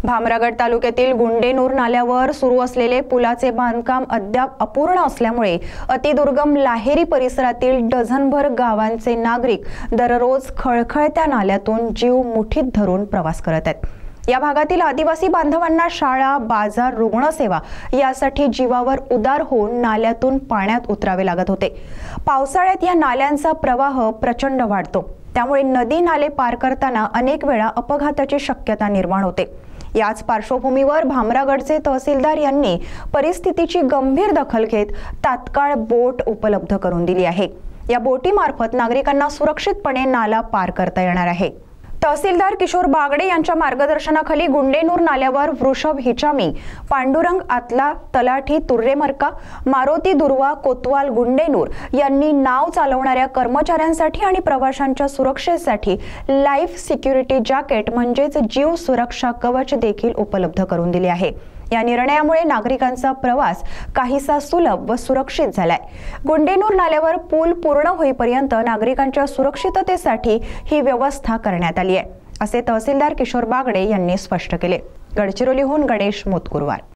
भामरागड तालुक्यातील गुंडेनूर नाल्यावर सुरू असलेले पुलाचे बांधकाम अद्याप अपूर्ण असल्यामुळे अतिदुर्गम लाहेरी परिसरातील डझनभर गावांचे नागरिक दररोज खळखळत्या नाल्यातून जीव मुठीत धरून प्रवास करत आहेत। या भागातील आदिवासी बांधवांना शाळा, बाजार, रुग्णसेवा यासाठी जीवावर उदार होऊन नाल्यातून पाण्यात उतरावे लागत होते। पावसाळ्यात या नाल्यांचा प्रवाह प्रचंड वाढतो, त्यामुळे नदी नाले पार करताना अनेक वेळा अपघाताची शक्यता निर्माण होते। याच पार्श्वभूमीवर भामरागडचे तहसीलदार यांनी परिस्थितीची गंभीर दखल घेत तात्काळ बोट उपलब्ध करून दिली आहे। या बोटीमार्फत नागरिकांना सुरक्षितपणे नाला पार करता येणार आहे। तहसीलदार किशोर बागडे यांच्या मार्गदर्शनाखाली गुंडेनूर नाल्यावर वृषभ हिचामी, पांडुरंग आतला, तलाठी तुर्रेमरका, मारोती दुर्वा, कोतवाल गुंडेनूर यांनी नाव चालवणाऱ्या कर्मचाऱ्यांसाठी आणि प्रवाशांच्या सुरक्षेसाठी लाईफ सिक्युरिटी जॅकेट म्हणजेच जीव सुरक्षा कवच देखील उपलब्ध करून दिले आहे। या निर्णयामुळे नागरिकांचा प्रवास काहीसा सुलभ व सुरक्षित झालाय। गुंडेनूर नाल्यावर पूल पूर्ण होईपर्यंत नागरिकांच्या सुरक्षिततेसाठी ही व्यवस्था करण्यात आली आहे, असे तहसीलदार किशोर बागडे यांनी स्पष्ट केले। गडचिरोलीहून गणेश मोतकुरवार।